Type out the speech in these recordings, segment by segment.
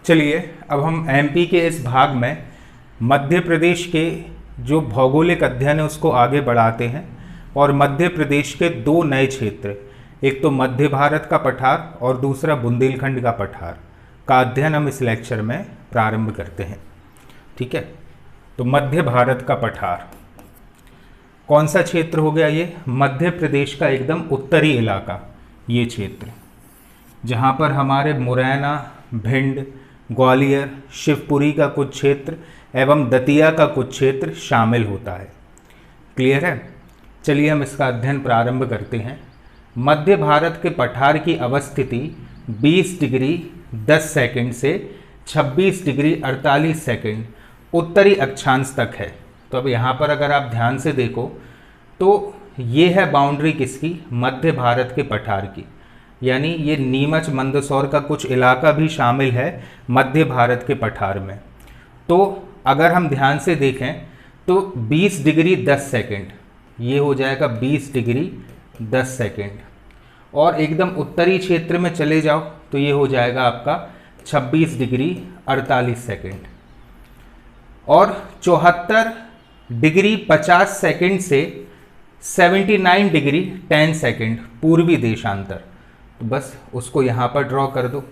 चलिए अब हम एमपी के इस भाग में मध्य प्रदेश के जो भौगोलिक अध्ययन है उसको आगे बढ़ाते हैं और मध्य प्रदेश के दो नए क्षेत्र, एक तो मध्य भारत का पठार और दूसरा बुंदेलखंड का पठार का अध्ययन हम इस लेक्चर में प्रारंभ करते हैं। ठीक है, तो मध्य भारत का पठार कौन सा क्षेत्र हो गया? ये मध्य प्रदेश का एकदम उत्तरी इलाका, ये क्षेत्र जहाँ पर हमारे मुरैना, भिंड, ग्वालियर, शिवपुरी का कुछ क्षेत्र एवं दतिया का कुछ क्षेत्र शामिल होता है। क्लियर है? चलिए हम इसका अध्ययन प्रारंभ करते हैं। मध्य भारत के पठार की अवस्थिति 20 डिग्री 10 सेकंड से 26 डिग्री 48 सेकंड उत्तरी अक्षांश तक है। तो अब यहाँ पर अगर आप ध्यान से देखो तो ये है बाउंड्री किसकी? मध्य भारत के पठार की, यानी ये नीमच मंदसौर का कुछ इलाका भी शामिल है मध्य भारत के पठार में। तो अगर हम ध्यान से देखें तो 20 डिग्री 10 सेकंड ये हो जाएगा 20 डिग्री 10 सेकंड, और एकदम उत्तरी क्षेत्र में चले जाओ तो ये हो जाएगा आपका 26 डिग्री 48 सेकंड, और 74 डिग्री 50 सेकंड से 79 डिग्री 10 सेकंड पूर्वी देशांतर। तो बस उसको यहाँ पर ड्रॉ कर दो।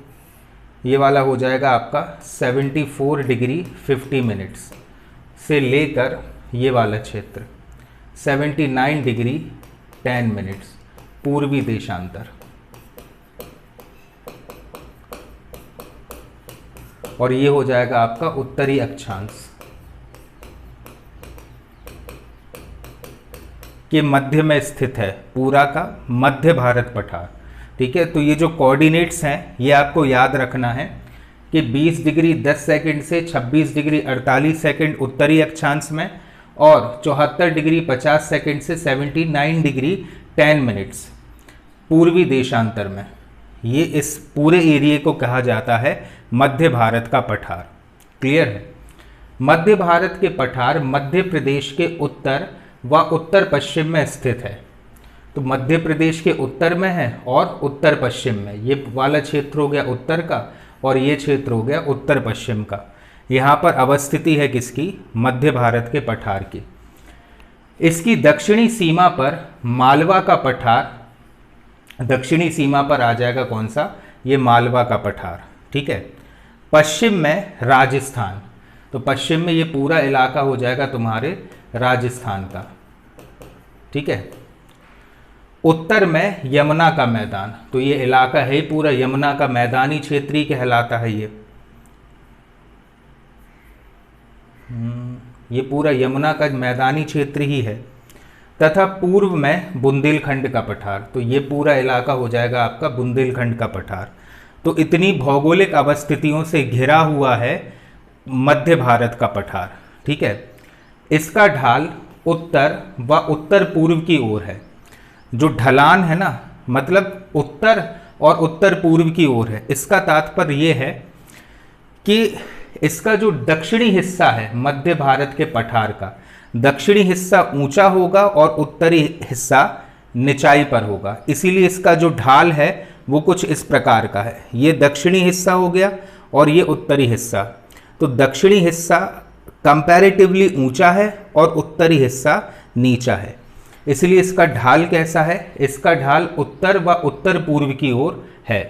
ये वाला हो जाएगा आपका 74 डिग्री 50 मिनट्स से लेकर ये वाला क्षेत्र 79 डिग्री 10 मिनट्स पूर्वी देशांतर, और ये हो जाएगा आपका उत्तरी अक्षांश के मध्य में स्थित है पूरा का मध्य भारत पठार। ठीक है, तो ये जो कोऑर्डिनेट्स हैं ये आपको याद रखना है कि 20 डिग्री 10 सेकंड से 26 डिग्री 48 सेकंड उत्तरी अक्षांश में और 74 डिग्री 50 सेकंड से 79 डिग्री 10 मिनट्स पूर्वी देशांतर में। ये इस पूरे एरिया को कहा जाता है मध्य भारत का पठार। क्लियर है? मध्य भारत के पठार मध्य प्रदेश के उत्तर व उत्तर पश्चिम में स्थित है। तो मध्य प्रदेश के उत्तर में है और उत्तर पश्चिम में। ये वाला क्षेत्र हो गया उत्तर का और ये क्षेत्र हो गया उत्तर पश्चिम का। यहाँ पर अवस्थिति है किसकी? मध्य भारत के पठार की। इसकी दक्षिणी सीमा पर मालवा का पठार, दक्षिणी सीमा पर आ जाएगा कौन सा? ये मालवा का पठार। ठीक है, पश्चिम में राजस्थान, तो पश्चिम में ये पूरा इलाका हो जाएगा तुम्हारे राजस्थान का। ठीक है, उत्तर में यमुना का मैदान, तो ये इलाका है पूरा यमुना का मैदानी क्षेत्र ही कहलाता है। ये पूरा यमुना का मैदानी क्षेत्र ही है। तथा पूर्व में बुंदेलखंड का पठार, तो ये पूरा इलाका हो जाएगा आपका बुंदेलखंड का पठार। तो इतनी भौगोलिक अवस्थितियों से घिरा हुआ है मध्य भारत का पठार। ठीक है, इसका ढाल उत्तर व उत्तर पूर्व की ओर है। जो ढलान है ना, मतलब उत्तर और उत्तर पूर्व की ओर है। इसका तात्पर्य ये है कि इसका जो दक्षिणी हिस्सा है मध्य भारत के पठार का, दक्षिणी हिस्सा ऊंचा होगा और उत्तरी हिस्सा निचाई पर होगा। इसीलिए इसका जो ढाल है वो कुछ इस प्रकार का है। ये दक्षिणी हिस्सा हो गया और ये उत्तरी हिस्सा। तो दक्षिणी हिस्सा कंपैरेटिवली ऊंचा है और उत्तरी हिस्सा नीचा है। इसलिए इसका ढाल कैसा है? इसका ढाल उत्तर व उत्तर पूर्व की ओर है।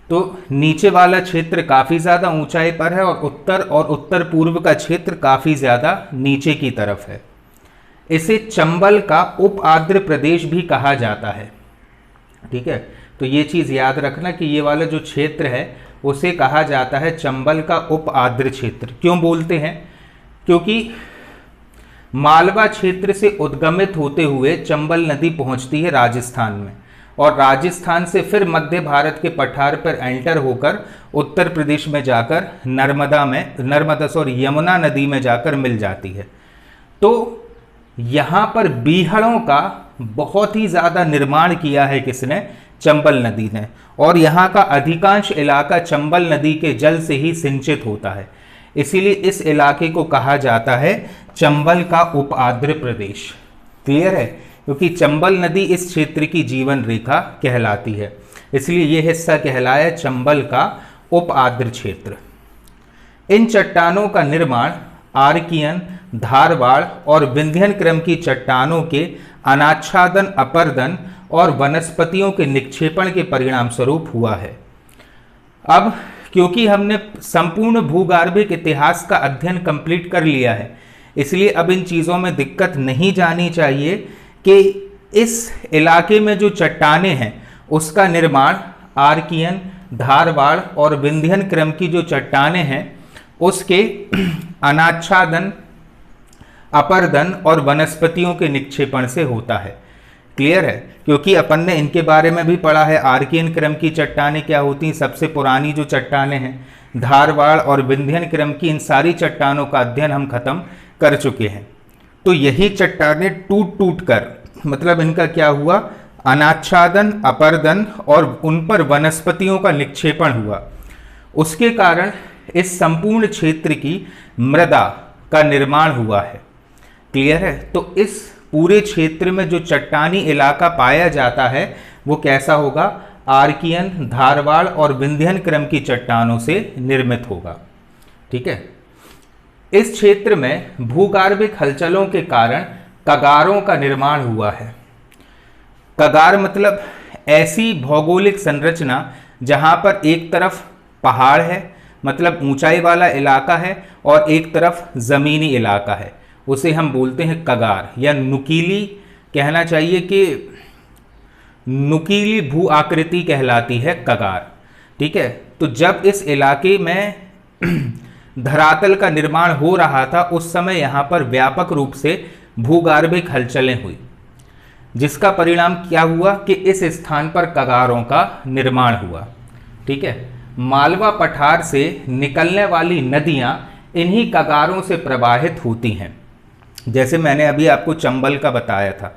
तो नीचे वाला क्षेत्र काफ़ी ज़्यादा ऊंचाई पर है और उत्तर पूर्व का क्षेत्र काफ़ी ज़्यादा नीचे की तरफ है। इसे चंबल का उप आर्द्र प्रदेश भी कहा जाता है। ठीक है, तो ये चीज़ याद रखना कि ये वाला जो क्षेत्र है उसे कहा जाता है चंबल का उप आर्द्र क्षेत्र। क्यों बोलते हैं? क्योंकि मालवा क्षेत्र से उद्गमित होते हुए चंबल नदी पहुंचती है राजस्थान में, और राजस्थान से फिर मध्य भारत के पठार पर एंटर होकर उत्तर प्रदेश में जाकर यमुना नदी में जाकर मिल जाती है। तो यहाँ पर बीहड़ों का बहुत ही ज़्यादा निर्माण किया है किसने? चंबल नदी ने, और यहाँ का अधिकांश इलाका चंबल नदी के जल से ही सिंचित होता है। इसीलिए इस इलाके को कहा जाता है चंबल का उप आर्द्र प्रदेश। क्लियर है? क्योंकि चंबल नदी इस क्षेत्र की जीवन रेखा कहलाती है, इसलिए यह हिस्सा कहलाया चंबल का उप आर्द्र क्षेत्र। इन चट्टानों का निर्माण आर्कियन, धारवाड़ और विंध्यन क्रम की चट्टानों के अनाच्छादन, अपर्दन और वनस्पतियों के निक्षेपण के परिणाम स्वरूप हुआ है। अब क्योंकि हमने संपूर्ण भूगर्भिक इतिहास का अध्ययन कंप्लीट कर लिया है, इसलिए अब इन चीज़ों में दिक्कत नहीं जानी चाहिए कि इस इलाके में जो चट्टानें हैं उसका निर्माण आर्कियन, धारवाड़ और विंध्यन क्रम की जो चट्टानें हैं उसके अनाच्छादन, अपर्दन और वनस्पतियों के निक्षेपण से होता है। क्लियर है? क्योंकि अपन ने इनके बारे में भी पढ़ा है। आर्कियन क्रम की चट्टानें क्या होती हैं, सबसे पुरानी जो चट्टानें हैं, धारवाड़ और विंध्यन क्रम की, इन सारी चट्टानों का अध्ययन हम खत्म कर चुके हैं। तो यही चट्टानें टूट टूट कर, मतलब इनका क्या हुआ, अनाच्छादन, अपर्दन और उन पर वनस्पतियों का निक्षेपण हुआ। उसके कारण इस संपूर्ण क्षेत्र की मृदा का निर्माण हुआ है। क्लियर है? तो इस पूरे क्षेत्र में जो चट्टानी इलाका पाया जाता है वो कैसा होगा, आर्कियन, धारवाड़ और विंध्यन क्रम की चट्टानों से निर्मित होगा। ठीक है? इस क्षेत्र में भूगर्भिक हलचलों के कारण कगारों का निर्माण हुआ है। कगार मतलब ऐसी भौगोलिक संरचना जहां पर एक तरफ पहाड़ है, मतलब ऊंचाई वाला इलाका है, और एक तरफ जमीनी इलाका है, उसे हम बोलते हैं कगार, या नुकीली, कहना चाहिए कि नुकीली भू आकृति कहलाती है कगार। ठीक है? तो जब इस इलाके में धरातल का निर्माण हो रहा था उस समय यहाँ पर व्यापक रूप से भूगर्भिक हलचलें हुई, जिसका परिणाम क्या हुआ कि इस स्थान पर कगारों का निर्माण हुआ। ठीक है? मालवा पठार से निकलने वाली नदियाँ इन्हीं कगारों से प्रवाहित होती हैं। जैसे मैंने अभी आपको चंबल का बताया था,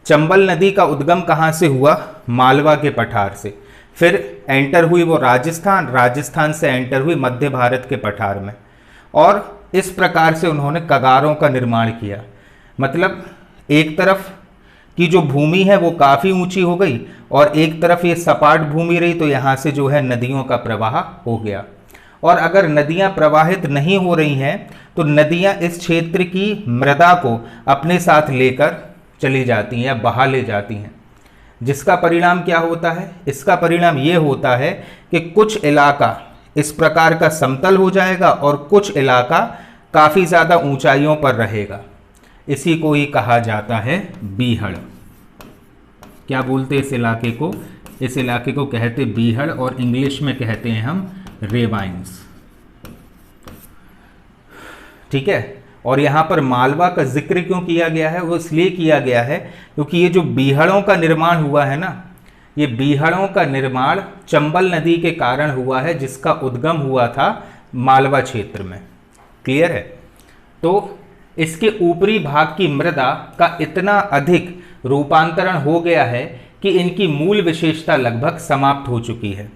चंबल नदी का उद्गम कहाँ से हुआ, मालवा के पठार से, फिर एंटर हुई वो राजस्थान, राजस्थान से एंटर हुई मध्य भारत के पठार में, और इस प्रकार से उन्होंने कगारों का निर्माण किया। मतलब एक तरफ की जो भूमि है वो काफ़ी ऊंची हो गई और एक तरफ ये सपाट भूमि रही, तो यहाँ से जो है नदियों का प्रवाह हो गया। और अगर नदियाँ प्रवाहित नहीं हो रही हैं तो नदियाँ इस क्षेत्र की मृदा को अपने साथ लेकर चली जाती हैं या बहा ले जाती हैं, जिसका परिणाम क्या होता है, इसका परिणाम ये होता है कि कुछ इलाका इस प्रकार का समतल हो जाएगा और कुछ इलाका काफ़ी ज़्यादा ऊंचाइयों पर रहेगा। इसी को ही कहा जाता है बीहड़। क्या बोलते हैं इस इलाके को, इस इलाके को कहते बीहड़, और इंग्लिश में कहते हैं हम रेवाइन्स। ठीक है? और यहाँ पर मालवा का जिक्र क्यों किया गया है, वो इसलिए किया गया है क्योंकि ये जो बीहड़ों का निर्माण हुआ है ना, ये बीहड़ों का निर्माण चंबल नदी के कारण हुआ है, जिसका उद्गम हुआ था मालवा क्षेत्र में। क्लियर है? तो इसके ऊपरी भाग की मृदा का इतना अधिक रूपांतरण हो गया है कि इनकी मूल विशेषता लगभग समाप्त हो चुकी है।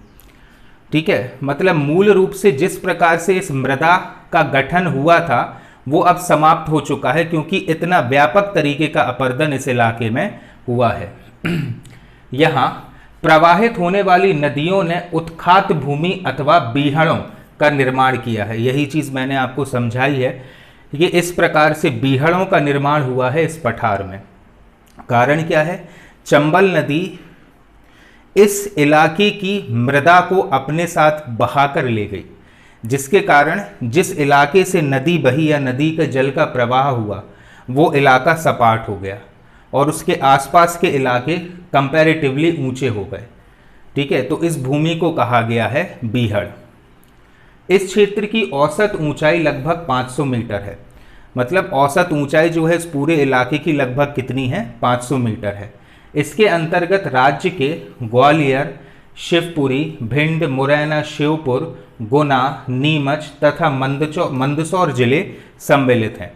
ठीक है? मतलब मूल रूप से जिस प्रकार से इस मृदा का गठन हुआ था वो अब समाप्त हो चुका है, क्योंकि इतना व्यापक तरीके का अपर्दन इस इलाके में हुआ है। यहाँ प्रवाहित होने वाली नदियों ने उत्खात भूमि अथवा बीहड़ों का निर्माण किया है। यही चीज़ मैंने आपको समझाई है कि इस प्रकार से बीहड़ों का निर्माण हुआ है इस पठार में। कारण क्या है, चंबल नदी इस इलाके की मृदा को अपने साथ बहाकर ले गई, जिसके कारण जिस इलाके से नदी बही या नदी के जल का प्रवाह हुआ वो इलाका सपाट हो गया और उसके आसपास के इलाके कंपैरेटिवली ऊंचे हो गए। ठीक है? तो इस भूमि को कहा गया है बीहड़। इस क्षेत्र की औसत ऊंचाई लगभग 500 मीटर है। मतलब औसत ऊंचाई जो है इस पूरे इलाके की लगभग कितनी है, 500 मीटर है। इसके अंतर्गत राज्य के ग्वालियर, शिवपुरी, भिंड, मुरैना, श्योपुर, गुना, नीमच तथा मंदसौर जिले सम्मिलित हैं।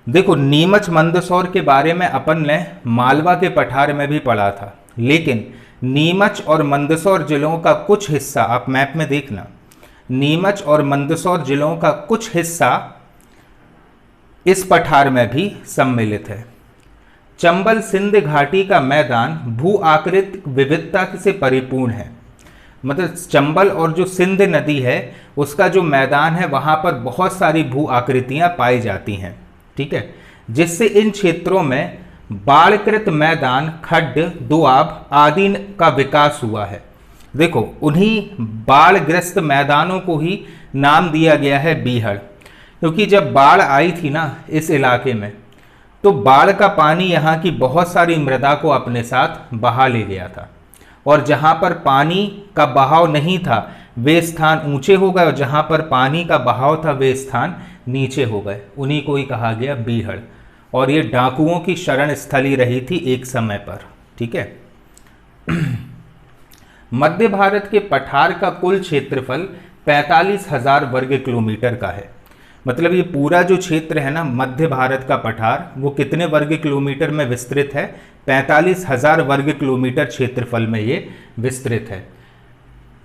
देखो, नीमच मंदसौर के बारे में अपन ने मालवा के पठार में भी पढ़ा था, लेकिन नीमच और मंदसौर जिलों का कुछ हिस्सा, आप मैप में देखना, नीमच और मंदसौर जिलों का कुछ हिस्सा इस पठार में भी सम्मिलित है। चंबल सिंध घाटी का मैदान भू आकृतिक विविधता से परिपूर्ण है। मतलब चंबल और जो सिंध नदी है उसका जो मैदान है वहाँ पर बहुत सारी भू आकृतियाँ पाई जाती हैं, ठीक है, जिससे इन क्षेत्रों में बाढ़कृत मैदान, खड्ड, दोआब आदि का विकास हुआ है। देखो, उन्हीं बाढ़ग्रस्त मैदानों को ही नाम दिया गया है बीहड़, क्योंकि जब बाढ़ आई थी ना इस इलाके में, तो बाढ़ का पानी यहाँ की बहुत सारी मृदा को अपने साथ बहा ले गया था, और जहाँ पर पानी का बहाव नहीं था वे स्थान ऊंचे हो गए, और जहाँ पर पानी का बहाव था वे स्थान नीचे हो गए। उन्हीं को ही कहा गया बीहड़, और ये डाकुओं की शरण स्थली रही थी एक समय पर, ठीक है। मध्य भारत के पठार का कुल क्षेत्रफल 45,000 वर्ग किलोमीटर का है। मतलब ये पूरा जो क्षेत्र है ना मध्य भारत का पठार, वो कितने वर्ग किलोमीटर में विस्तृत है? 45,000 वर्ग किलोमीटर क्षेत्रफल में ये विस्तृत है,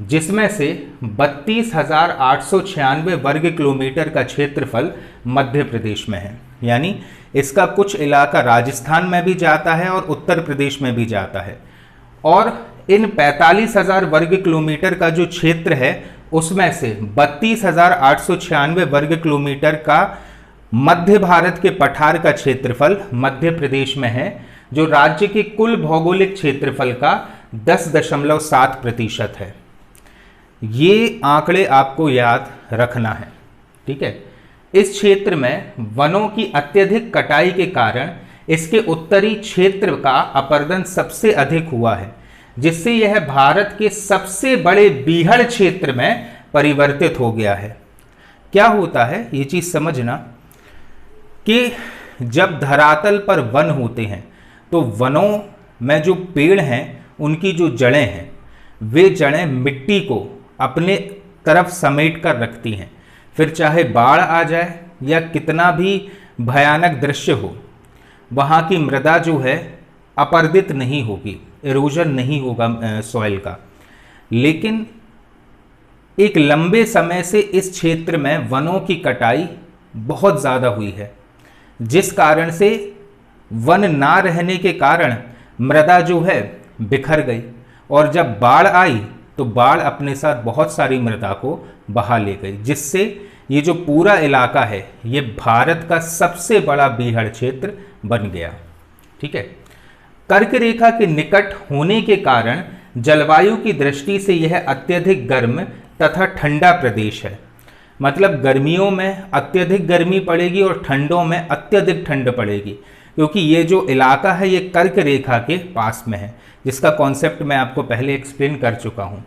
जिसमें से 32,896 वर्ग किलोमीटर का क्षेत्रफल मध्य प्रदेश में है। यानी इसका कुछ इलाका राजस्थान में भी जाता है और उत्तर प्रदेश में भी जाता है, और इन 45,000 वर्ग किलोमीटर का जो क्षेत्र है उसमें से 32,896 वर्ग किलोमीटर का मध्य भारत के पठार का क्षेत्रफल मध्य प्रदेश में है, जो राज्य के कुल भौगोलिक क्षेत्रफल का 10.7% है। ये आंकड़े आपको याद रखना है, ठीक है। इस क्षेत्र में वनों की अत्यधिक कटाई के कारण इसके उत्तरी क्षेत्र का अपरदन सबसे अधिक हुआ है, जिससे यह भारत के सबसे बड़े बीहड़ क्षेत्र में परिवर्तित हो गया है। क्या होता है ये चीज समझना कि जब धरातल पर वन होते हैं तो वनों में जो पेड़ हैं उनकी जो जड़ें हैं वे जड़ें मिट्टी को अपने तरफ समेट कर रखती हैं। फिर चाहे बाढ़ आ जाए या कितना भी भयानक दृश्य हो, वहाँ की मृदा जो है अपरदित नहीं होगी, इरोजन नहीं होगा सॉइल का। लेकिन एक लंबे समय से इस क्षेत्र में वनों की कटाई बहुत ज़्यादा हुई है, जिस कारण से वन ना रहने के कारण मृदा जो है बिखर गई, और जब बाढ़ आई तो बाढ़ अपने साथ बहुत सारी मृदा को बहा ले गई, जिससे ये जो पूरा इलाका है ये भारत का सबसे बड़ा बीहड़ क्षेत्र बन गया, ठीक है। कर्क रेखा के निकट होने के कारण जलवायु की दृष्टि से यह अत्यधिक गर्म तथा ठंडा प्रदेश है। मतलब गर्मियों में अत्यधिक गर्मी पड़ेगी और ठंडों में अत्यधिक ठंड पड़ेगी, क्योंकि ये जो इलाका है ये कर्क रेखा के पास में है, जिसका कॉन्सेप्ट मैं आपको पहले एक्सप्लेन कर चुका हूँ।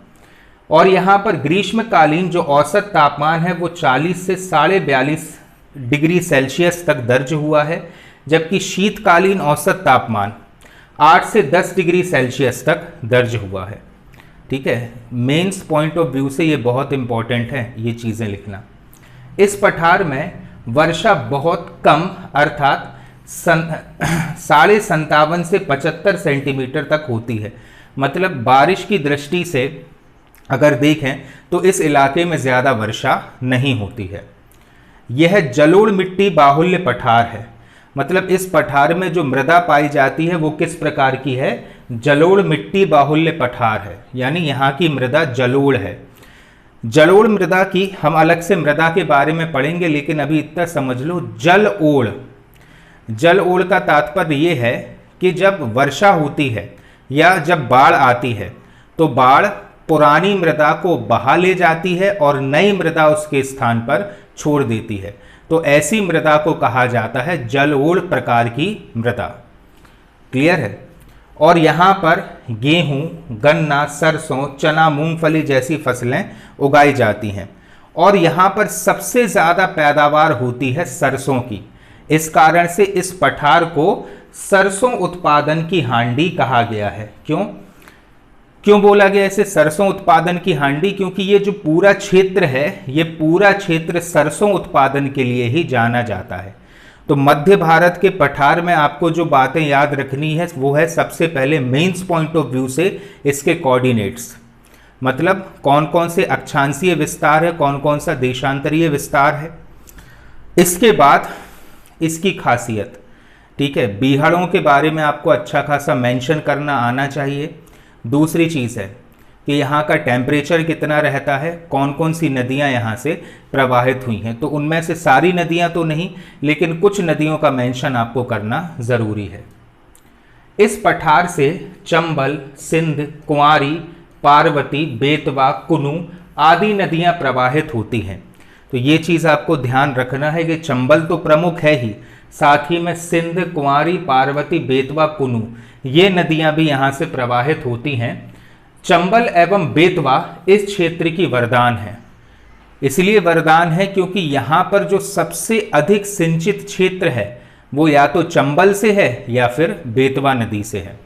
और यहाँ पर ग्रीष्मकालीन जो औसत तापमान है वो 40 से 42.5 डिग्री सेल्सियस तक दर्ज हुआ है, जबकि शीतकालीन औसत तापमान 8 से 10 डिग्री सेल्सियस तक दर्ज हुआ है, ठीक है। मेंस पॉइंट ऑफ व्यू से ये बहुत इंपॉर्टेंट है ये चीज़ें लिखना। इस पठार में वर्षा बहुत कम अर्थात 57.5 से 75 सेंटीमीटर तक होती है। मतलब बारिश की दृष्टि से अगर देखें तो इस इलाके में ज़्यादा वर्षा नहीं होती है। यह जलोढ़ मिट्टी बाहुल्य पठार है। मतलब इस पठार में जो मृदा पाई जाती है वो किस प्रकार की है? जलोढ़ मिट्टी बाहुल्य पठार है, यानी यहाँ की मृदा जलोढ़ है। जलोढ़ मृदा की हम अलग से मृदा के बारे में पढ़ेंगे, लेकिन अभी इतना समझ लो, जल ओढ़, जल ओढ़ का तात्पर्य ये है कि जब वर्षा होती है या जब बाढ़ आती है तो बाढ़ पुरानी मृदा को बहा ले जाती है और नई मृदा उसके स्थान पर छोड़ देती है। तो ऐसी मृदा को कहा जाता है जल ओढ़ प्रकार की मृदा। क्लियर है? और यहाँ पर गेहूं, गन्ना, सरसों, चना, मूंगफली जैसी फसलें उगाई जाती हैं, और यहाँ पर सबसे ज़्यादा पैदावार होती है सरसों की। इस कारण से इस पठार को सरसों उत्पादन की हांडी कहा गया है। क्यों बोला गया इसे सरसों उत्पादन की हांडी? क्योंकि ये जो पूरा क्षेत्र है ये पूरा क्षेत्र सरसों उत्पादन के लिए ही जाना जाता है। तो मध्य भारत के पठार में आपको जो बातें याद रखनी है वो है सबसे पहले मेंस पॉइंट ऑफ व्यू से इसके कोऑर्डिनेट्स, मतलब कौन कौन से अक्षांशीय विस्तार है, कौन कौन सा देशांतरीय विस्तार है। इसके बाद इसकी खासियत, ठीक है, बीहड़ों के बारे में आपको अच्छा खासा मेंशन करना आना चाहिए। दूसरी चीज़ है कि यहाँ का टेम्परेचर कितना रहता है, कौन कौन सी नदियाँ यहाँ से प्रवाहित हुई हैं। तो उनमें से सारी नदियाँ तो नहीं, लेकिन कुछ नदियों का मेंशन आपको करना ज़रूरी है। इस पठार से चंबल, सिंध, कुंवारी, पार्वती, बेतवा, कुनू आदि नदियाँ प्रवाहित होती हैं। तो ये चीज़ आपको ध्यान रखना है कि चंबल तो प्रमुख है ही, साथ ही में सिंध, कुंवारी, पार्वती, बेतवा, कुनू ये नदियाँ भी यहाँ से प्रवाहित होती हैं। चंबल एवं बेतवा इस क्षेत्र की वरदान है। इसलिए वरदान है क्योंकि यहाँ पर जो सबसे अधिक सिंचित क्षेत्र है वो या तो चंबल से है या फिर बेतवा नदी से है।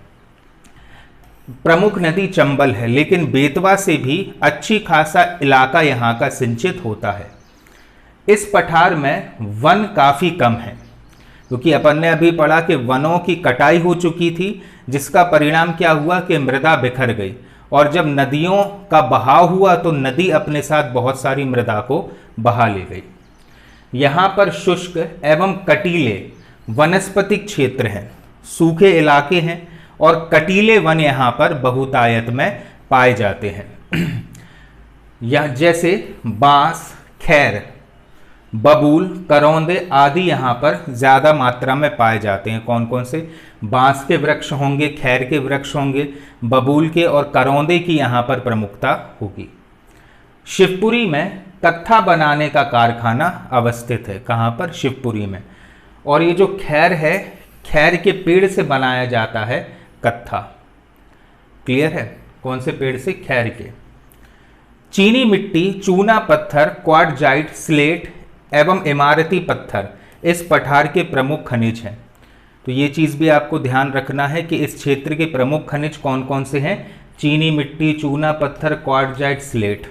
प्रमुख नदी चंबल है, लेकिन बेतवा से भी अच्छी खासा इलाका यहाँ का सिंचित होता है। इस पठार में वन काफ़ी कम है, क्योंकि अपन ने अभी पढ़ा कि वनों की कटाई हो चुकी थी, जिसका परिणाम क्या हुआ कि मृदा बिखर गई, और जब नदियों का बहाव हुआ तो नदी अपने साथ बहुत सारी मृदा को बहा ले गई। यहाँ पर शुष्क एवं कटीले वनस्पतिक क्षेत्र हैं, सूखे इलाके हैं और कटीले वन यहाँ पर बहुतायत में पाए जाते हैं। या जैसे बांस, खैर, बबूल, करौंदे आदि यहाँ पर ज़्यादा मात्रा में पाए जाते हैं। कौन कौन से? बांस के वृक्ष होंगे, खैर के वृक्ष होंगे, बबूल के और करौंदे की यहाँ पर प्रमुखता होगी। शिवपुरी में कत्था बनाने का कारखाना अवस्थित है। कहाँ पर? शिवपुरी में। और ये जो खैर है, खैर के पेड़ से बनाया जाता है कत्था। क्लियर है? कौन से पेड़ से? खैर के। चीनी मिट्टी, चूना पत्थर, क्वार्टजाइट, स्लेट एवं इमारती पत्थर इस पठार के प्रमुख खनिज हैं। तो ये चीज़ भी आपको ध्यान रखना है कि इस क्षेत्र के प्रमुख खनिज कौन कौन से हैं? चीनी मिट्टी, चूना पत्थर, क्वार्टजाइट, स्लेट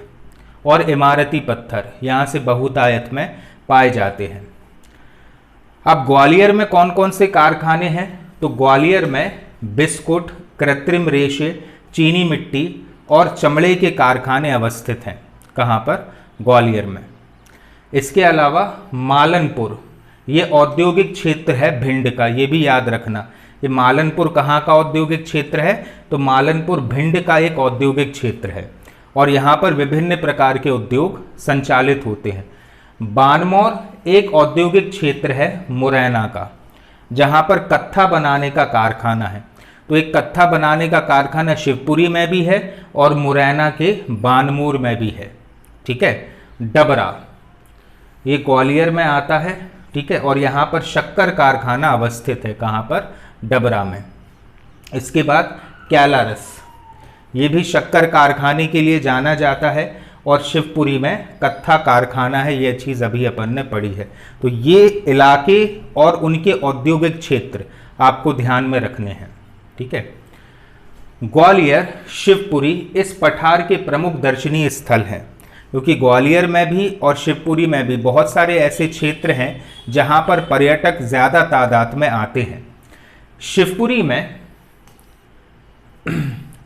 और इमारती पत्थर यहाँ से बहुतायत में पाए जाते हैं। अब ग्वालियर में कौन कौन से कारखाने हैं? तो ग्वालियर में बिस्कुट, कृत्रिम रेशे, चीनी मिट्टी और चमड़े के कारखाने अवस्थित हैं। कहाँ पर? ग्वालियर में। इसके अलावा मालनपुर, ये औद्योगिक क्षेत्र है भिंड का, ये भी याद रखना। ये मालनपुर कहाँ का औद्योगिक क्षेत्र है? तो मालनपुर भिंड का एक औद्योगिक क्षेत्र है और यहाँ पर विभिन्न प्रकार के उद्योग संचालित होते हैं। बानमौर एक औद्योगिक क्षेत्र है मुरैना का, जहाँ पर कत्था बनाने का कारखाना है। तो एक कत्था बनाने का कारखाना शिवपुरी में भी है और मुरैना के बानमौर में भी है। ठीक है। डबरा, ये ग्वालियर में आता है। ठीक है। और यहाँ पर शक्कर कारखाना अवस्थित है। कहाँ पर? डबरा में। इसके बाद कैलारस, ये भी शक्कर कारखाने के लिए जाना जाता है और शिवपुरी में कत्था कारखाना है। ये चीज़ अभी अपन ने पढ़ी है। तो ये इलाके और उनके औद्योगिक क्षेत्र आपको ध्यान में रखने हैं। ठीक है। ग्वालियर, शिवपुरी इस पठार के प्रमुख दर्शनीय स्थल हैं, क्योंकि ग्वालियर में भी और शिवपुरी में भी बहुत सारे ऐसे क्षेत्र हैं जहां पर पर्यटक ज़्यादा तादाद में आते हैं। शिवपुरी में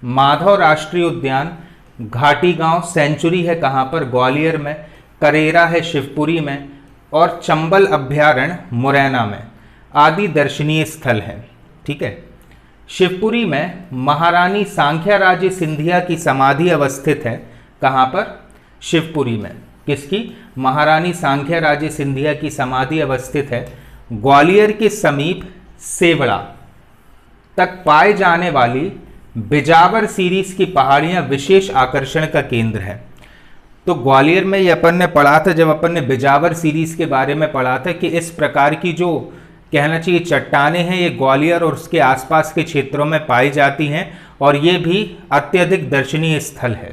माधव राष्ट्रीय उद्यान, घाटी गांव सेंचुरी है। कहाँ पर? ग्वालियर में। करेरा है शिवपुरी में और चंबल अभ्यारण्य मुरैना में आदि दर्शनीय स्थल हैं। ठीक है। शिवपुरी में महारानी सांख्याराजे सिंधिया की समाधि अवस्थित है। कहाँ पर? शिवपुरी में। किसकी? महारानी सांख्याराजे सिंधिया की समाधि अवस्थित है। ग्वालियर के समीप सेवड़ा तक पाए जाने वाली बिजावर सीरीज की पहाड़ियां विशेष आकर्षण का केंद्र है। तो ग्वालियर में ये अपन ने पढ़ा था, जब अपन ने बिजावर सीरीज के बारे में पढ़ा था, कि इस प्रकार की जो कहना चाहिए चट्टानें हैं ये ग्वालियर और उसके आसपास के क्षेत्रों में पाई जाती हैं और ये भी अत्यधिक दर्शनीय स्थल है।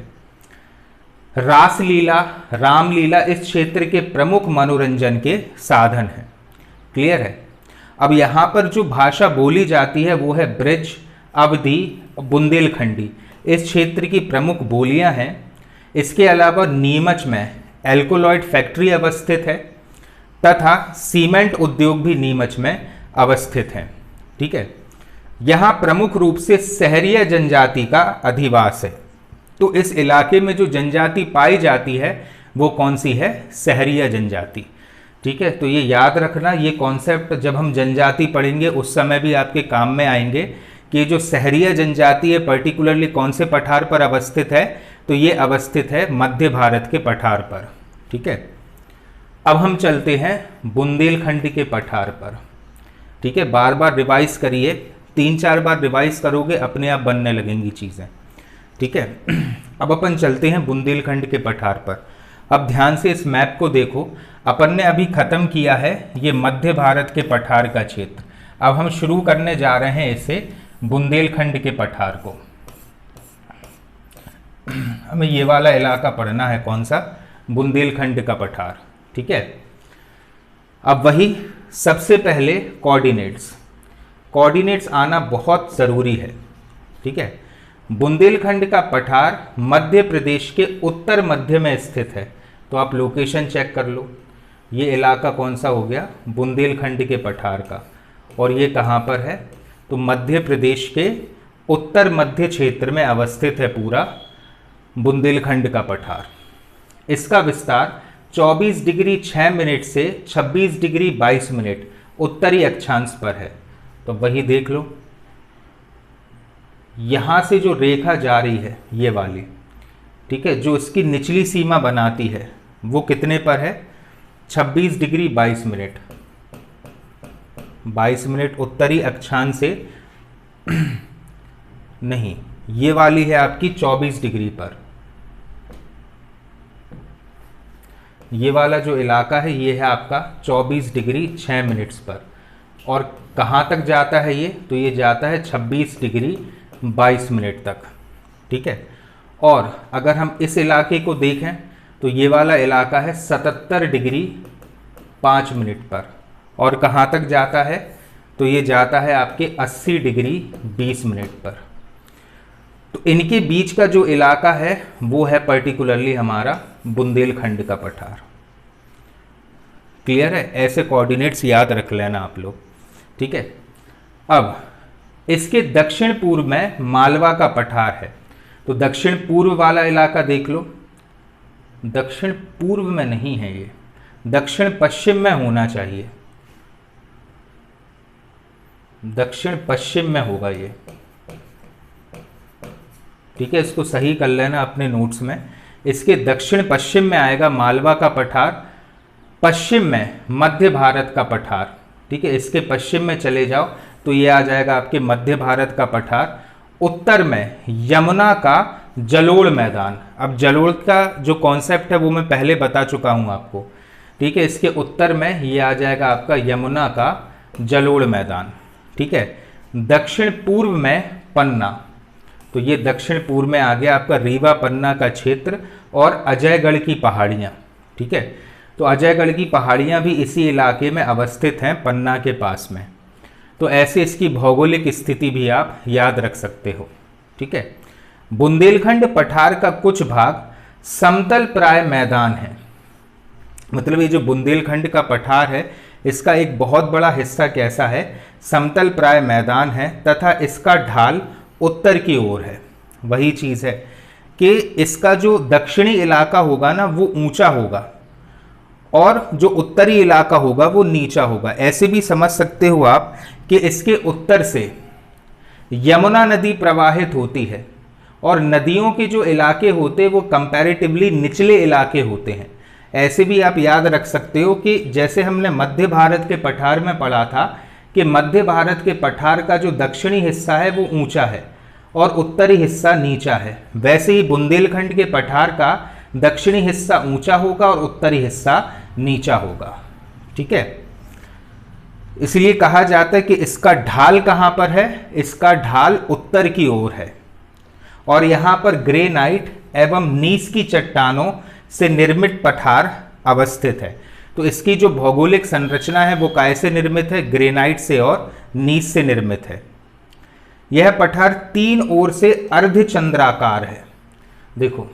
रासलीला, रामलीला इस क्षेत्र के प्रमुख मनोरंजन के साधन हैं। क्लियर है। अब यहाँ पर जो भाषा बोली जाती है वो है ब्रिज, अवधी, बुंदेलखंडी इस क्षेत्र की प्रमुख बोलियां हैं। इसके अलावा नीमच में एल्कोलॉइड फैक्ट्री अवस्थित है तथा सीमेंट उद्योग भी नीमच में अवस्थित है। ठीक है। यहाँ प्रमुख रूप से सहरिया जनजाति का अधिवास है। तो इस इलाके में जो जनजाति पाई जाती है वो कौन सी है? सहरिया जनजाति। ठीक है। तो ये याद रखना, ये कॉन्सेप्ट जब हम जनजाति पढ़ेंगे उस समय भी आपके काम में आएंगे कि जो सहरिया जनजाति है पर्टिकुलरली कौन से पठार पर अवस्थित है? तो ये अवस्थित है मध्य भारत के पठार पर। ठीक है, अब हम चलते हैं बुंदेलखंड के पठार पर। ठीक है, बार बार रिवाइज करिए, 3-4 बार रिवाइज करोगे अपने आप बनने लगेंगी चीज़ें। ठीक है, अब अपन चलते हैं बुंदेलखंड के पठार पर। अब ध्यान से इस मैप को देखो, अपन ने अभी खत्म किया है ये मध्य भारत के पठार का क्षेत्र। अब हम शुरू करने जा रहे हैं इसे बुंदेलखंड के पठार को। हमें ये वाला इलाका पढ़ना है, कौन सा? बुंदेलखंड का पठार। ठीक है, अब वही सबसे पहले कोऑर्डिनेट्स आना बहुत ज़रूरी है। ठीक है, बुंदेलखंड का पठार मध्य प्रदेश के उत्तर मध्य में स्थित है। तो आप लोकेशन चेक कर लो, ये इलाका कौन सा हो गया? बुंदेलखंड के पठार का। और ये कहाँ पर है? तो मध्य प्रदेश के उत्तर मध्य क्षेत्र में अवस्थित है पूरा बुंदेलखंड का पठार। इसका विस्तार 24 डिग्री 6 मिनट से 26 डिग्री 22 मिनट उत्तरी अक्षांश पर है। तो वही देख लो, यहाँ से जो रेखा जा रही है ये वाली, ठीक है, जो इसकी निचली सीमा बनाती है वो कितने पर है? 26 डिग्री 22 मिनट। 22 मिनट उत्तरी अक्षांश से नहीं, ये वाली है आपकी 24 डिग्री पर। ये वाला जो इलाका है ये है आपका 24 डिग्री 6 मिनट्स पर। और कहाँ तक जाता है ये? तो ये जाता है 26 डिग्री 22 मिनट तक। ठीक है, और अगर हम इस इलाके को देखें तो ये वाला इलाका है 77 डिग्री 5 मिनट पर। और कहाँ तक जाता है? तो ये जाता है आपके 80 डिग्री 20 मिनट पर। तो इनके बीच का जो इलाका है वो है पर्टिकुलरली हमारा बुंदेलखंड का पठार। क्लियर है? ऐसे कोऑर्डिनेट्स याद रख लेना आप लोग। ठीक है, अब इसके दक्षिण पूर्व में मालवा का पठार है। तो दक्षिण पूर्व वाला इलाका देख लो, दक्षिण पूर्व में नहीं है ये, दक्षिण पश्चिम में होना चाहिए, दक्षिण पश्चिम में होगा ये। ठीक है, इसको सही कर लेना अपने नोट्स में। इसके दक्षिण पश्चिम में आएगा मालवा का पठार, पश्चिम में मध्य भारत का पठार। ठीक है, इसके पश्चिम में चले जाओ तो ये आ जाएगा आपके मध्य भारत का पठार। उत्तर में यमुना का जलोढ़ मैदान। अब जलोढ़ का जो कॉन्सेप्ट है वो मैं पहले बता चुका हूं आपको। ठीक है, इसके उत्तर में ये आ जाएगा आपका यमुना का जलोढ़ मैदान। ठीक है, दक्षिण पूर्व में पन्ना। तो ये दक्षिण पूर्व में आ गया आपका रीवा पन्ना का क्षेत्र और अजयगढ़ की पहाड़ियाँ। ठीक है, तो अजयगढ़ की पहाड़ियाँ भी इसी इलाके में अवस्थित हैं, पन्ना के पास में। तो ऐसे इसकी भौगोलिक स्थिति भी आप याद रख सकते हो। ठीक है, बुंदेलखंड पठार का कुछ भाग समतल प्राय मैदान है। मतलब ये जो बुंदेलखंड का पठार है इसका एक बहुत बड़ा हिस्सा कैसा है? समतल प्राय मैदान है तथा इसका ढाल उत्तर की ओर है। वही चीज़ है कि इसका जो दक्षिणी इलाका होगा ना वो ऊंचा होगा और जो उत्तरी इलाका होगा वो नीचा होगा। ऐसे भी समझ सकते हो आप कि इसके उत्तर से यमुना नदी प्रवाहित होती है और नदियों के जो इलाके होते हैं वो कंपैरेटिवली निचले इलाके होते हैं। ऐसे भी आप याद रख सकते हो कि जैसे हमने मध्य भारत के पठार में पढ़ा था कि मध्य भारत के पठार का जो दक्षिणी हिस्सा है वो ऊंचा है और उत्तरी हिस्सा नीचा है, वैसे ही बुंदेलखंड के पठार का दक्षिणी हिस्सा ऊंचा होगा और उत्तरी हिस्सा नीचा होगा। ठीक है, इसलिए कहा जाता है कि इसका ढाल कहाँ पर है? इसका ढाल उत्तर की ओर है और यहाँ पर ग्रेनाइट एवं नीस की चट्टानों से निर्मित पठार अवस्थित है। तो इसकी जो भौगोलिक संरचना है वो कैसे निर्मित है? ग्रेनाइट से और नीस से निर्मित है। यह पठार 3 ओर से अर्धचंद्राकार है। देखो,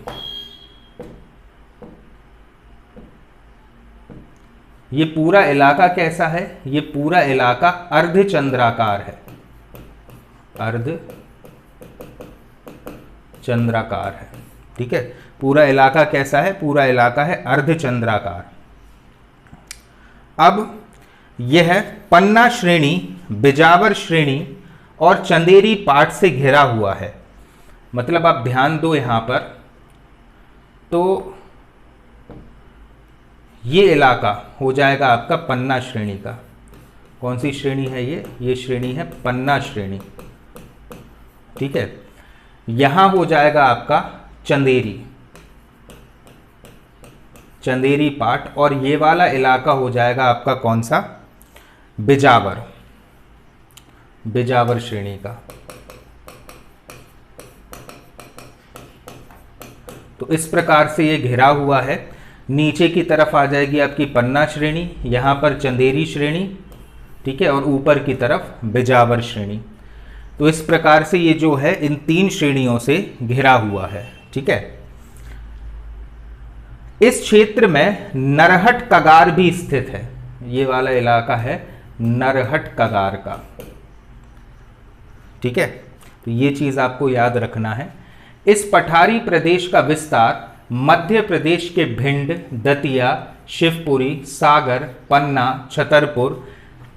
ये पूरा इलाका कैसा है? ये पूरा इलाका अर्धचंद्राकार है, अर्धचंद्राकार है। ठीक है, पूरा इलाका कैसा है? पूरा इलाका है अर्धचंद्राकार। अब यह पन्ना श्रेणी, बिजावर श्रेणी और चंदेरी पाट से घिरा हुआ है। मतलब आप ध्यान दो यहाँ पर तो ये इलाका हो जाएगा आपका पन्ना श्रेणी का। कौन सी श्रेणी है ये श्रेणी है पन्ना श्रेणी, ठीक है। यहां हो जाएगा आपका चंदेरी पाट, और ये वाला इलाका हो जाएगा आपका कौन सा, बिजावर श्रेणी का। तो इस प्रकार से ये घिरा हुआ है। नीचे की तरफ आ जाएगी आपकी पन्ना श्रेणी, यहाँ पर चंदेरी श्रेणी, ठीक है, और ऊपर की तरफ बिजावर श्रेणी। तो इस प्रकार से ये जो है इन 3 श्रेणियों से घिरा हुआ है, ठीक है। इस क्षेत्र में नरहट कगार भी स्थित है। ये वाला इलाका है नरहट कगार का, ठीक है। तो ये चीज आपको याद रखना है। इस पठारी प्रदेश का विस्तार मध्य प्रदेश के भिंड, दतिया, शिवपुरी, सागर, पन्ना, छतरपुर,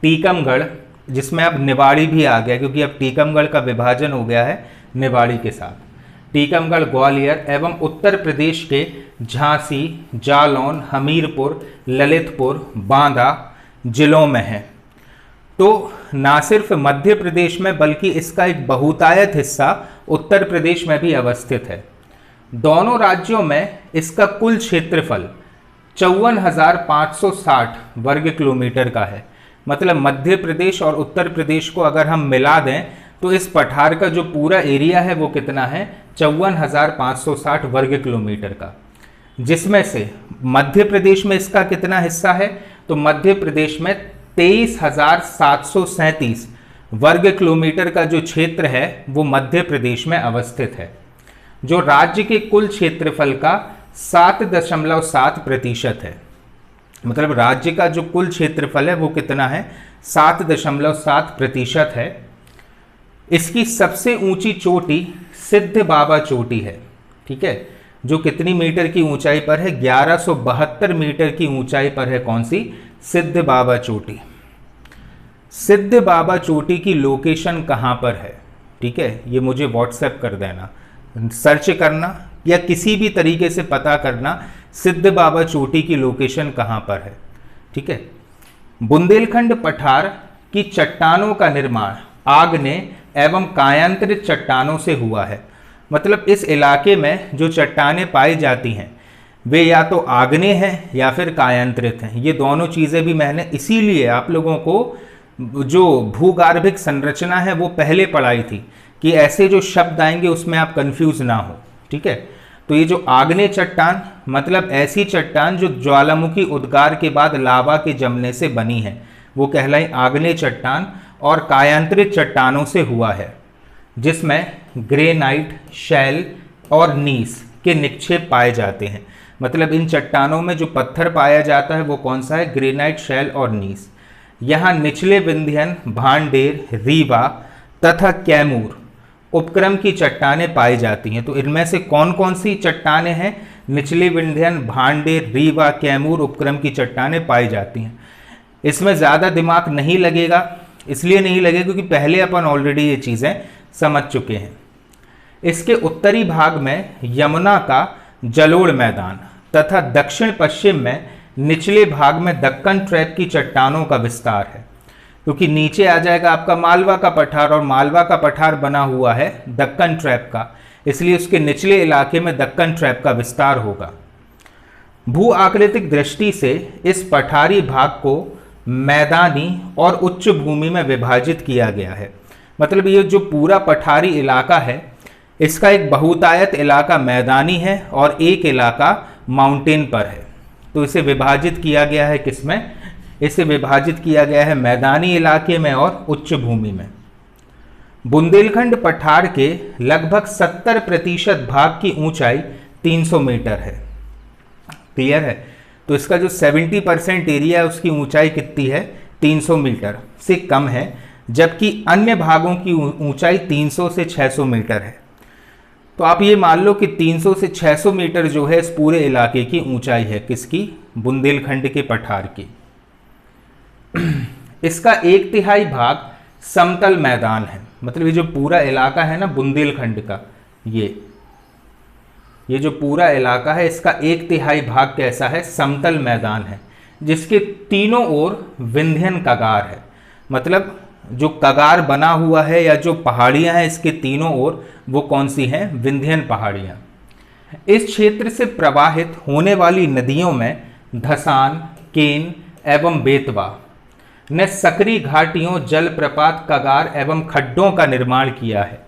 टीकमगढ़, जिसमें अब निवाड़ी भी आ गया क्योंकि अब टीकमगढ़ का विभाजन हो गया है निवाड़ी के साथ, टीकमगढ़, ग्वालियर एवं उत्तर प्रदेश के झांसी, जालौन, हमीरपुर, ललितपुर, बांदा जिलों में है। तो ना सिर्फ मध्य प्रदेश में बल्कि इसका एक बहुतायत हिस्सा उत्तर प्रदेश में भी अवस्थित है। दोनों राज्यों में इसका कुल क्षेत्रफल 54,560 वर्ग किलोमीटर का है। मतलब मध्य प्रदेश और उत्तर प्रदेश को अगर हम मिला दें तो इस पठार का जो पूरा एरिया है वो कितना है, 54,560 वर्ग किलोमीटर का। जिसमें से मध्य प्रदेश में इसका कितना हिस्सा है, तो मध्य प्रदेश में 23,737 वर्ग किलोमीटर का जो क्षेत्र है वो मध्य प्रदेश में अवस्थित है, जो राज्य के कुल क्षेत्रफल का 7.7% है। मतलब राज्य का जो कुल क्षेत्रफल है वो कितना है, 7.7% है। इसकी सबसे ऊंची चोटी सिद्ध बाबा चोटी है, ठीक है, जो कितनी मीटर की ऊंचाई पर है, 1172 मीटर की ऊंचाई पर है। कौन सी, सिद्ध बाबा चोटी। सिद्ध बाबा चोटी की लोकेशन कहाँ पर है, ठीक है, ये मुझे व्हाट्सएप कर देना, सर्च करना या किसी भी तरीके से पता करना सिद्ध बाबा चोटी की लोकेशन कहाँ पर है, ठीक है। बुंदेलखंड पठार की चट्टानों का निर्माण आग्नेय एवं कायांतरित चट्टानों से हुआ है। मतलब इस इलाके में जो चट्टानें पाई जाती हैं वे या तो आग्नेय हैं या फिर कायांतरित हैं। ये दोनों चीज़ें भी मैंने इसीलिए आप लोगों को जो भूगार्भिक संरचना है वो पहले पढ़ाई थी कि ऐसे जो शब्द आएंगे उसमें आप कंफ्यूज ना हो, ठीक है। तो ये जो आग्नेय चट्टान मतलब ऐसी चट्टान जो ज्वालामुखी उद्गार के बाद लावा के जमने से बनी है वो कहलाई आग्नेय चट्टान, और कायांतरित चट्टानों से हुआ है जिसमें ग्रेनाइट, शैल और नीस के निक्षेप पाए जाते हैं। मतलब इन चट्टानों में जो पत्थर पाया जाता है वो कौन सा है, ग्रेनाइट, शैल और नीस। यहाँ निचले विंध्यन, भांडेर, रीवा तथा कैमूर उपक्रम की चट्टानें पाई जाती हैं। तो इनमें से कौन कौन सी चट्टानें हैं, निचले विंध्यन, भांडेर, रीवा, कैमूर उपक्रम की चट्टानें पाई जाती हैं। इसमें ज़्यादा दिमाग नहीं लगेगा, इसलिए नहीं लगेगा क्योंकि पहले अपन ऑलरेडी ये चीज़ें समझ चुके हैं। इसके उत्तरी भाग में यमुना का जलोढ़ मैदान तथा दक्षिण पश्चिम में निचले भाग में दक्कन ट्रैप की चट्टानों का विस्तार है, क्योंकि नीचे आ जाएगा आपका मालवा का पठार और मालवा का पठार बना हुआ है दक्कन ट्रैप का, इसलिए उसके निचले इलाके में दक्कन ट्रैप का विस्तार होगा। भू आकृतिक दृष्टि से इस पठारी भाग को मैदानी और उच्च भूमि में विभाजित किया गया है। मतलब ये जो पूरा पठारी इलाका है इसका एक बहुतायत इलाका मैदानी है और एक इलाका माउंटेन पर है। तो इसे विभाजित किया गया है किसमें, इसे विभाजित किया गया है मैदानी इलाके में और उच्च भूमि में। बुंदेलखंड पठार के लगभग 70% भाग की ऊंचाई 300 मीटर है। क्लियर है, तो इसका जो 70% एरिया है उसकी ऊंचाई कितनी है, 300 मीटर से कम है, जबकि अन्य भागों की ऊंचाई 300 से 600 मीटर है। तो आप ये मान लो कि 300 से 600 मीटर जो है इस पूरे इलाके की ऊंचाई है, किसकी, बुंदेलखंड के पठार की। इसका 1/3 भाग समतल मैदान है। मतलब ये जो पूरा इलाका है ना बुंदेलखंड का, ये ये जो पूरा इलाका है इसका 1/3 भाग कैसा है, समतल मैदान है, जिसके तीनों ओर विंध्यन कगार है। मतलब जो कगार बना हुआ है या जो पहाड़ियां हैं इसके तीनों ओर, वो कौन सी हैं, विंध्यन पहाड़ियां। इस क्षेत्र से प्रवाहित होने वाली नदियों में धसान, केन एवं बेतवा ने सकरी घाटियों, जलप्रपात, कगार एवं खड्डों का निर्माण किया है।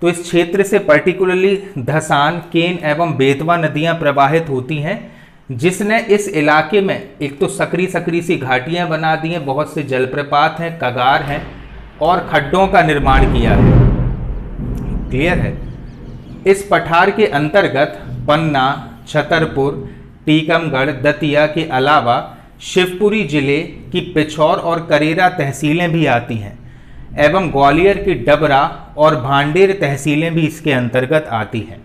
तो इस क्षेत्र से पर्टिकुलरली धसान, केन एवं बेतवा नदियां प्रवाहित होती हैं, जिसने इस इलाके में एक तो सकरी सी घाटियां बना दी हैं, बहुत से जलप्रपात हैं, कगार हैं और खड्डों का निर्माण किया है। क्लियर है। इस पठार के अंतर्गत पन्ना, छतरपुर, टीकमगढ़, दतिया के अलावा शिवपुरी जिले की पिछौर और करेरा तहसीलें भी आती हैं एवं ग्वालियर की डबरा और भांडेर तहसीलें भी इसके अंतर्गत आती हैं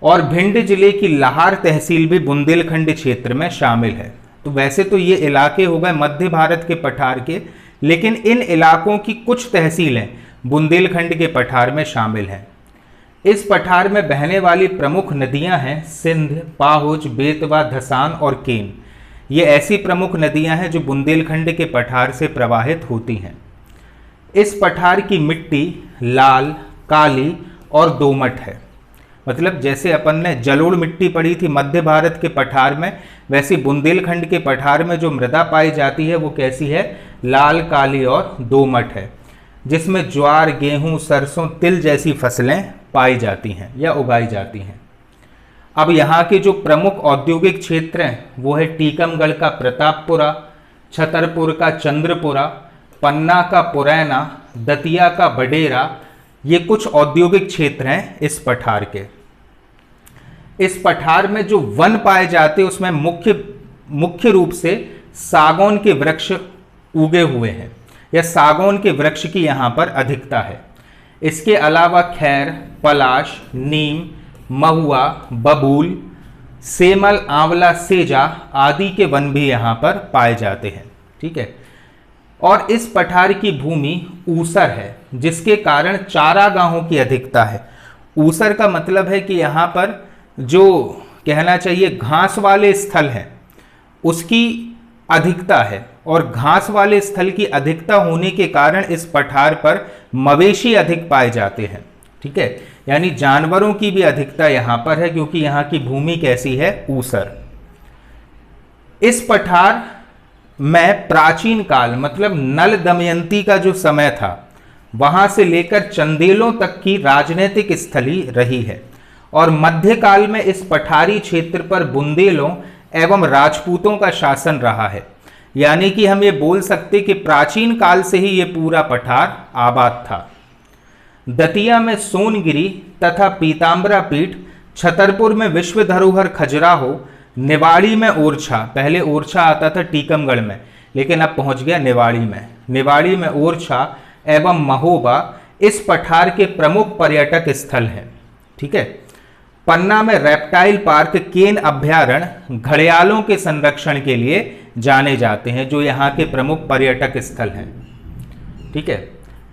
और भिंड जिले की लाहार तहसील भी बुंदेलखंड क्षेत्र में शामिल है। तो वैसे तो ये इलाके हो गए मध्य भारत के पठार के, लेकिन इन इलाकों की कुछ तहसीलें बुंदेलखंड के पठार में शामिल हैं। इस पठार में बहने वाली प्रमुख नदियां हैं सिंध, पाहुज, बेतवा, धसान और केन। ये ऐसी प्रमुख नदियां हैं जो बुंदेलखंड के पठार से प्रवाहित होती हैं। इस पठार की मिट्टी लाल, काली और दोमट है। मतलब जैसे अपन ने जलोढ़ मिट्टी पड़ी थी मध्य भारत के पठार में, वैसी बुंदेलखंड के पठार में जो मृदा पाई जाती है वो कैसी है, लाल, काली और दोमट है, जिसमें ज्वार, गेहूं, सरसों, तिल जैसी फसलें पाई जाती हैं या उगाई जाती हैं। अब यहाँ के जो प्रमुख औद्योगिक क्षेत्र हैं वो है टीकमगढ़ का प्रतापपुरा, छतरपुर का चंद्रपुरा, पन्ना का पुरैना, दतिया का बडेरा। ये कुछ औद्योगिक क्षेत्र हैं इस पठार के। इस पठार में जो वन पाए जाते हैं उसमें मुख्य रूप से सागौन के वृक्ष उगे हुए हैं या सागौन के वृक्ष की यहाँ पर अधिकता है। इसके अलावा खैर, पलाश, नीम, महुआ, बबूल, सेमल, आंवला, सेजा आदि के वन भी यहाँ पर पाए जाते हैं। ठीक है। और इस पठार की भूमि ऊसर है, जिसके कारण चारागाहों की अधिकता है। ऊसर का मतलब है कि यहाँ पर जो कहना चाहिए घास वाले स्थल हैं उसकी अधिकता है, और घास वाले स्थल की अधिकता होने के कारण इस पठार पर मवेशी अधिक पाए जाते हैं। ठीक है, यानी जानवरों की भी अधिकता यहाँ पर है क्योंकि यहाँ की भूमि कैसी है, ऊसर। इस पठार में प्राचीन काल मतलब नल दमयंती का जो समय था वहां से लेकर चंदेलों तक की राजनीतिक स्थली रही है, और मध्यकाल में इस पठारी क्षेत्र पर बुंदेलों एवं राजपूतों का शासन रहा है। यानी कि हम ये बोल सकते कि प्राचीन काल से ही ये पूरा पठार आबाद था। दतिया में सोनगिरी तथा पीताम्बरा पीठ, छतरपुर में विश्व धरोहर खजुराहो, निवाड़ी में ओरछा, पहले ओरछा आता था टीकमगढ़ में लेकिन अब पहुंच गया निवाड़ी में, निवाड़ी में ओरछा एवं महोबा इस पठार के प्रमुख पर्यटक स्थल हैं। ठीक है। पन्ना में रेप्टाइल पार्क, केन अभ्यारण्य घड़ियालों के संरक्षण के लिए जाने जाते हैं, जो यहाँ के प्रमुख पर्यटक स्थल हैं। ठीक है।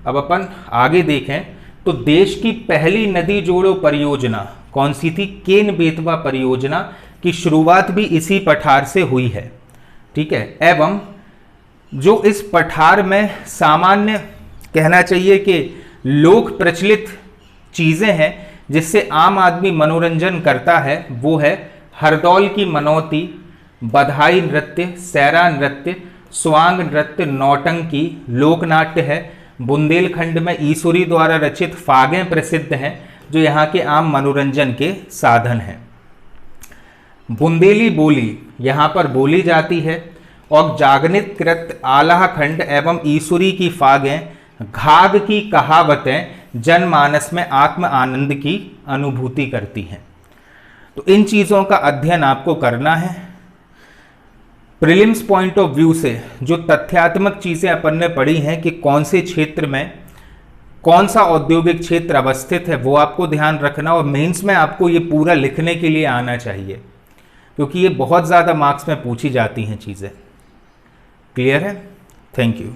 अब अपन आगे देखें तो देश की पहली नदी जोड़ो परियोजना कौन सी थी, केन बेतवा परियोजना की शुरुआत भी इसी पठार से हुई है। ठीक है। एवं जो इस पठार में सामान्य कहना चाहिए कि लोक प्रचलित चीजें हैं जिससे आम आदमी मनोरंजन करता है, वो है हरदौल की मनौती, बधाई नृत्य, सैरा नृत्य, स्वांग नृत्य, नौटंकी, लोकनाट्य है। बुंदेलखंड में ईश्वरी द्वारा रचित फागें प्रसिद्ध हैं जो यहाँ के आम मनोरंजन के साधन हैं। बुंदेली बोली यहाँ पर बोली जाती है, और जागनित कृत, आलाह खंड एवं ईश्वरी की फागें, घाघ की कहावतें जनमानस में आत्म आनंद की अनुभूति करती हैं। तो इन चीज़ों का अध्ययन आपको करना है। प्रीलिम्स पॉइंट ऑफ व्यू से जो तथ्यात्मक चीज़ें अपन ने पढ़ी हैं कि कौन से क्षेत्र में कौन सा औद्योगिक क्षेत्र अवस्थित है, वो आपको ध्यान रखना, और मेंस में आपको ये पूरा लिखने के लिए आना चाहिए क्योंकि ये बहुत ज़्यादा मार्क्स में पूछी जाती हैं चीज़ें। क्लियर है? Thank you.